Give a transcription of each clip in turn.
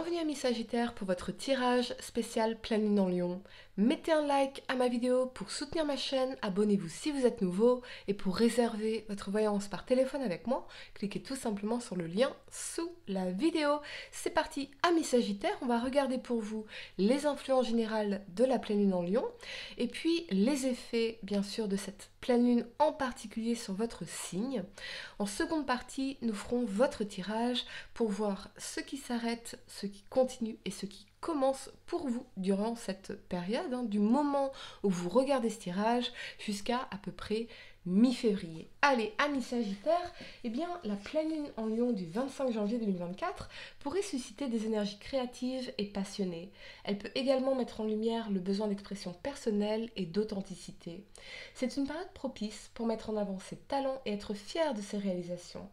Bienvenue amis Sagittaires pour votre tirage spécial pleine lune en Lion. Mettez un like à ma vidéo pour soutenir ma chaîne, abonnez-vous si vous êtes nouveau et pour réserver votre voyance par téléphone avec moi, cliquez tout simplement sur le lien sous la vidéo. C'est parti amis Sagittaires, on va regarder pour vous les influences générales de la pleine lune en Lion et puis les effets bien sûr de cette pleine lune en particulier sur votre signe. En seconde partie, nous ferons votre tirage pour voir ce qui s'arrête, ce qui continue et ce qui commence pour vous durant cette période, du moment où vous regardez ce tirage jusqu'à peu près mi-février. Allez, amis Sagittaires, eh bien, la pleine lune en Lion du 25 janvier 2024 pourrait susciter des énergies créatives et passionnées. Elle peut également mettre en lumière le besoin d'expression personnelle et d'authenticité. C'est une période propice pour mettre en avant ses talents et être fier de ses réalisations.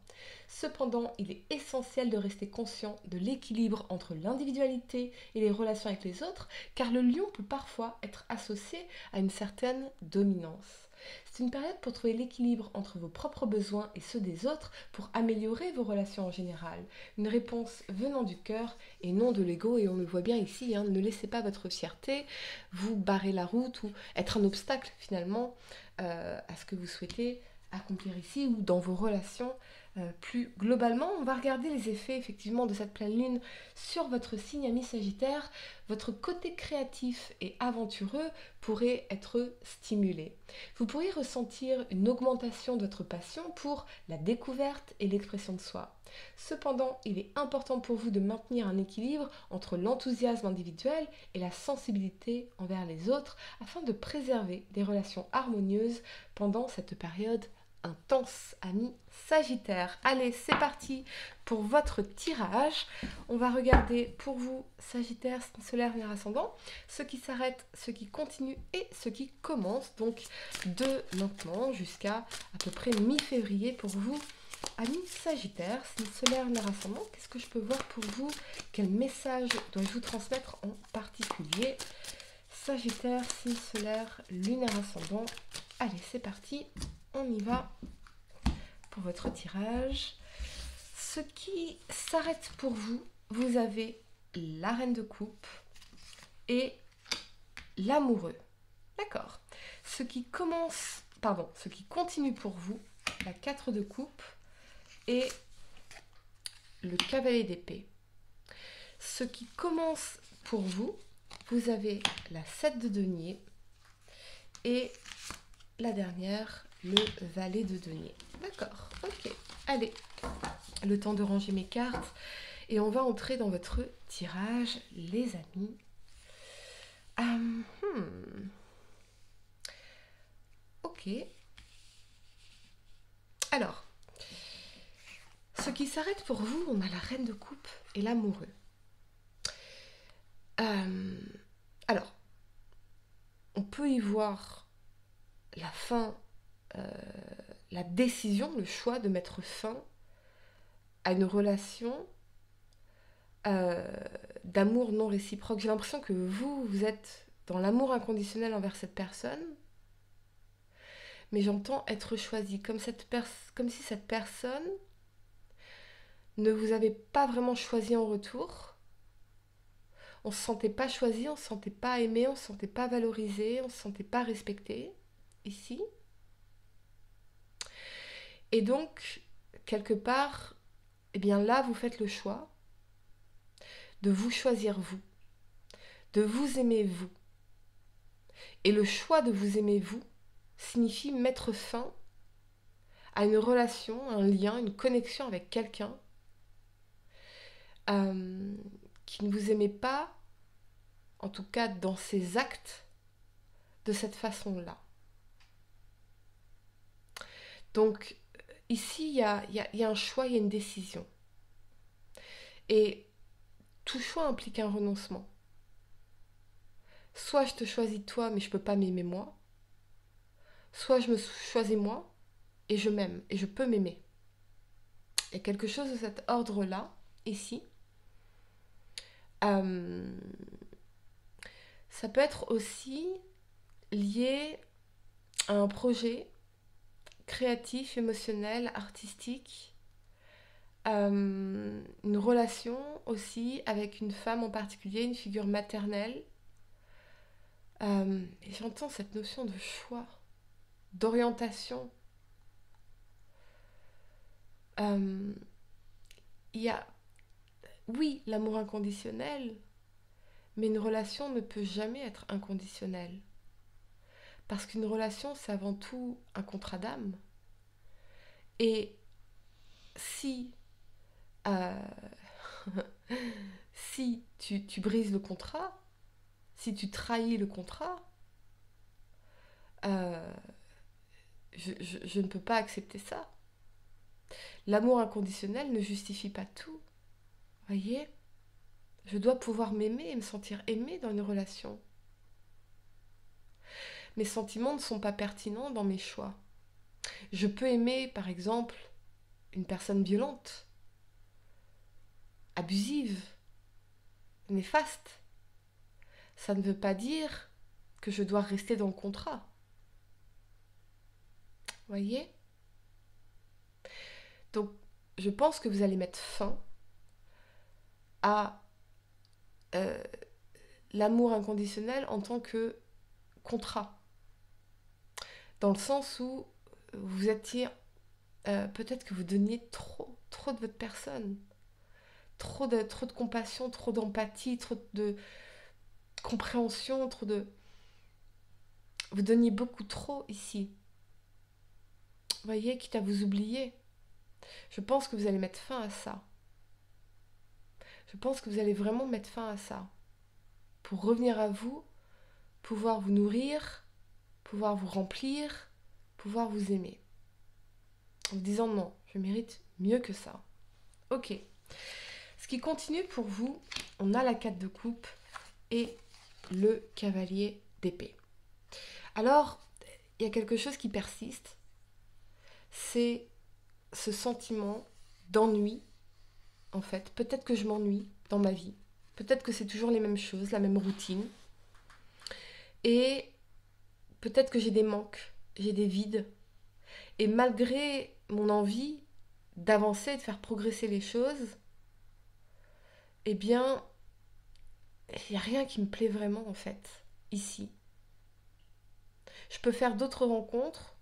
Cependant, il est essentiel de rester conscient de l'équilibre entre l'individualité et les relations avec les autres, car le lion peut parfois être associé à une certaine dominance. C'est une période pour trouver l'équilibre entre vos propres besoins et ceux des autres pour améliorer vos relations en général. Une réponse venant du cœur et non de l'ego, et on le voit bien ici, ne laissez pas votre fierté vous barrer la route ou être un obstacle finalement à ce que vous souhaitez accomplir ici ou dans vos relations. Plus globalement, on va regarder les effets effectivement de cette pleine lune sur votre signe ami Sagittaire. Votre côté créatif et aventureux pourrait être stimulé. Vous pourriez ressentir une augmentation de votre passion pour la découverte et l'expression de soi. Cependant, il est important pour vous de maintenir un équilibre entre l'enthousiasme individuel et la sensibilité envers les autres afin de préserver des relations harmonieuses pendant cette période intense, amis Sagittaire. Allez, c'est parti pour votre tirage. On va regarder pour vous, Sagittaire, signe solaire, lunaire ascendant, ce qui s'arrête, ce qui continue et ce qui commence. Donc, de maintenant jusqu'à peu près mi-février pour vous, amis Sagittaire, signe solaire, lunaire ascendant. Qu'est-ce que je peux voir pour vous? Quel message dois-je vous transmettre en particulier? Sagittaire, signe solaire, lunaire ascendant. Allez, c'est parti. On y va pour votre tirage. Ce qui s'arrête pour vous, vous avez la reine de coupe et l'amoureux. D'accord. Ce qui continue pour vous, la 4 de coupe et le cavalier d'épée. Ce qui commence pour vous, vous avez la 7 de denier et la dernière, le valet de denier. D'accord, ok. Allez, le temps de ranger mes cartes et on va entrer dans votre tirage, les amis. Ok. Alors, ce qui s'arrête pour vous, on a la reine de coupe et l'amoureux. Alors, on peut y voir la fin, la décision, le choix de mettre fin à une relation d'amour non réciproque. J'ai l'impression que vous êtes dans l'amour inconditionnel envers cette personne, mais j'entends être choisi, comme si cette personne ne vous avait pas vraiment choisi en retour. On ne se sentait pas choisi, on ne se sentait pas aimé, on ne se sentait pas valorisé, on ne se sentait pas respecté ici. Et donc, quelque part, eh bien là, vous faites le choix de vous choisir vous, de vous aimer vous. Et le choix de vous aimer vous signifie mettre fin à une relation, un lien, une connexion avec quelqu'un qui ne vous aimait pas, en tout cas dans ses actes, de cette façon-là. Donc, ici, il y a un choix, il y a une décision. Et tout choix implique un renoncement. Soit je te choisis toi, mais je ne peux pas m'aimer moi. Soit je me choisis moi, et je m'aime, et je peux m'aimer. Il y a quelque chose de cet ordre-là, ici. Ça peut être aussi lié à un projet créatif, émotionnel, artistique, Une relation aussi avec une femme en particulier, une figure maternelle. Et j'entends cette notion de choix, d'orientation. Euh, il y a, oui, l'amour inconditionnel, mais une relation ne peut jamais être inconditionnelle. Parce qu'une relation, c'est avant tout un contrat d'âme. Et si, euh, si tu brises le contrat, si tu trahis le contrat, euh, je ne peux pas accepter ça. L'amour inconditionnel ne justifie pas tout. Voyez, je dois pouvoir m'aimer et me sentir aimée dans une relation. Mes sentiments ne sont pas pertinents dans mes choix. Je peux aimer, par exemple, une personne violente, abusive, néfaste. Ça ne veut pas dire que je dois rester dans le contrat. Voyez? Donc, je pense que vous allez mettre fin à euh, l'amour inconditionnel en tant que contrat. Dans le sens où vous étiez... peut-être que vous donniez trop de votre personne. Trop de compassion, trop d'empathie, trop de compréhension, trop de... Vous donniez beaucoup trop ici. Vous voyez, quitte à vous oublier. Je pense que vous allez mettre fin à ça. Je pense que vous allez vraiment mettre fin à ça. Pour revenir à vous, pouvoir vous nourrir, pouvoir vous remplir, pouvoir vous aimer. En vous disant non, je mérite mieux que ça. Ok. Ce qui continue pour vous, on a la 4 de coupe et le cavalier d'épée. Alors, il y a quelque chose qui persiste, c'est ce sentiment d'ennui, en fait. Peut-être que je m'ennuie dans ma vie, peut-être que c'est toujours les mêmes choses, la même routine, et peut-être que j'ai des manques, j'ai des vides, et malgré mon envie d'avancer, de faire progresser les choses, eh bien, il n'y a rien qui me plaît vraiment, en fait, ici. Je peux faire d'autres rencontres,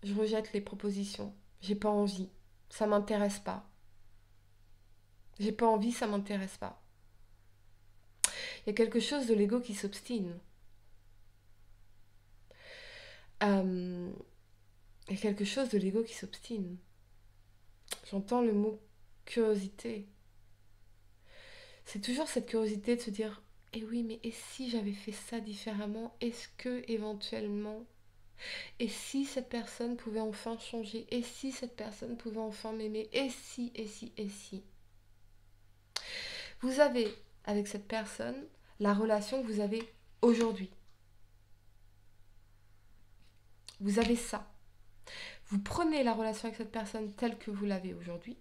je rejette les propositions. J'ai pas envie, ça m'intéresse pas. J'ai pas envie, ça m'intéresse pas. Il y a quelque chose de l'ego qui s'obstine. Il y a quelque chose de l'ego qui s'obstine. J'entends le mot curiosité. C'est toujours cette curiosité de se dire, eh oui, mais et si j'avais fait ça différemment? Est-ce que éventuellement, et si cette personne pouvait enfin changer? Et si cette personne pouvait enfin m'aimer? Et si, et si, et si? Vous avez avec cette personne la relation que vous avez aujourd'hui. Vous avez ça. Vous prenez la relation avec cette personne telle que vous l'avez aujourd'hui.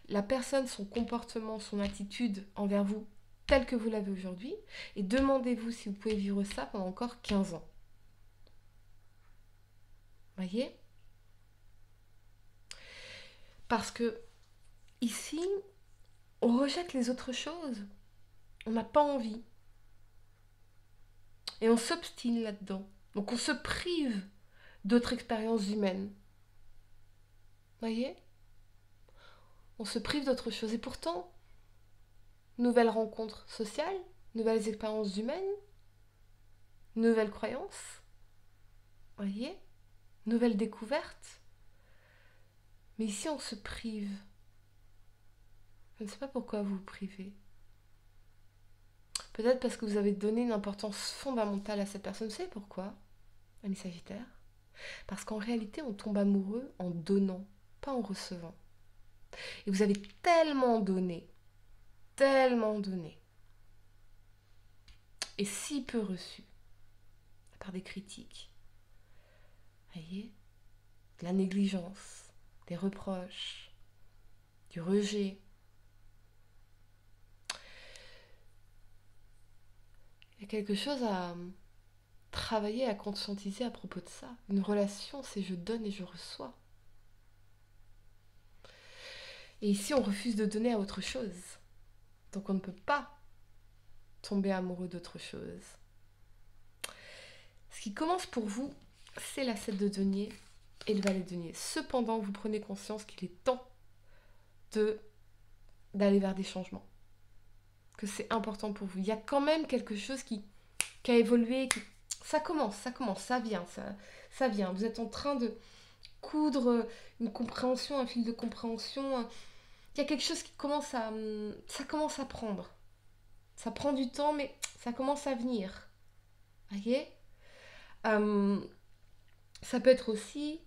La personne, son comportement, son attitude envers vous telle que vous l'avez aujourd'hui. Et demandez-vous si vous pouvez vivre ça pendant encore 15 ans. Voyez? Parce que ici, on rejette les autres choses. On n'a pas envie. Et on s'obstine là-dedans. Donc on se prive d'autres expériences humaines. Voyez? On se prive d'autres choses. Et pourtant, nouvelles rencontres sociales, nouvelles expériences humaines, nouvelles croyances, voyez, nouvelles découvertes. Mais ici, on se prive. Je ne sais pas pourquoi vous vous privez. Peut-être parce que vous avez donné une importance fondamentale à cette personne. Vous savez pourquoi, ami Sagittaire? Parce qu'en réalité, on tombe amoureux en donnant, pas en recevant. Et vous avez tellement donné, et si peu reçu, par des critiques, voyez, de la négligence, des reproches, du rejet. Il y a quelque chose à travailler, à conscientiser à propos de ça. Une relation, c'est je donne et je reçois. Et ici, on refuse de donner à autre chose. Donc on ne peut pas tomber amoureux d'autre chose. Ce qui commence pour vous, c'est la 7 de denier et le valet de denier. Cependant, vous prenez conscience qu'il est temps d'aller vers des changements. Que c'est important pour vous. Il y a quand même quelque chose qui a évolué. Ça commence, ça vient, ça vient. Vous êtes en train de coudre une compréhension, un fil de compréhension. Il y a quelque chose qui commence à... Ça commence à prendre. Ça prend du temps, mais ça commence à venir. Voyez ? Ça peut être aussi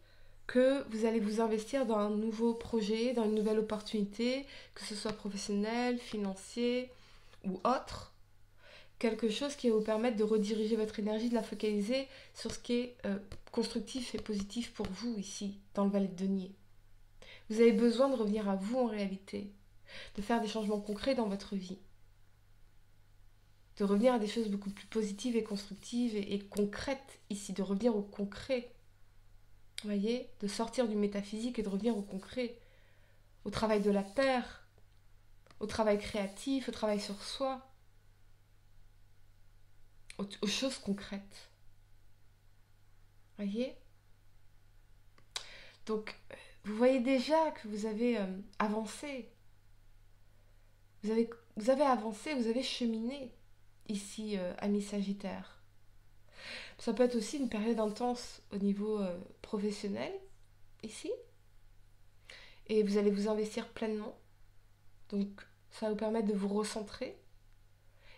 que vous allez vous investir dans un nouveau projet, dans une nouvelle opportunité, que ce soit professionnel, financier ou autre. Quelque chose qui va vous permettre de rediriger votre énergie, de la focaliser sur ce qui est constructif et positif pour vous ici, dans le valet de denier. Vous avez besoin de revenir à vous en réalité, de faire des changements concrets dans votre vie, de revenir à des choses beaucoup plus positives et constructives et concrètes ici, de revenir au concret. Vous voyez, de sortir du métaphysique et de revenir au concret, au travail de la terre, au travail créatif, au travail sur soi, aux choses concrètes. Vous voyez ? Donc, vous voyez déjà que vous avez avancé. Vous avez avancé, vous avez cheminé ici, ami Sagittaire. Ça peut être aussi une période intense au niveau professionnel, ici. Et vous allez vous investir pleinement. Donc, ça va vous permettre de vous recentrer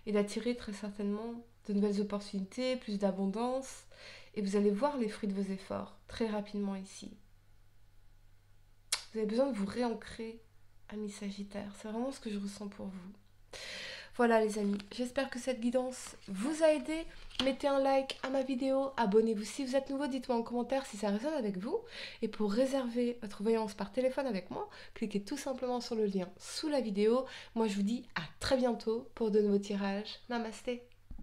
et d'attirer très certainement de nouvelles opportunités, plus d'abondance. Et vous allez voir les fruits de vos efforts très rapidement ici. Vous avez besoin de vous réancrer, ami Sagittaire. C'est vraiment ce que je ressens pour vous. Voilà les amis, j'espère que cette guidance vous a aidé. Mettez un like à ma vidéo, abonnez-vous si vous êtes nouveau, dites-moi en commentaire si ça résonne avec vous. Et pour réserver votre voyance par téléphone avec moi, cliquez tout simplement sur le lien sous la vidéo. Moi je vous dis à très bientôt pour de nouveaux tirages. Namasté.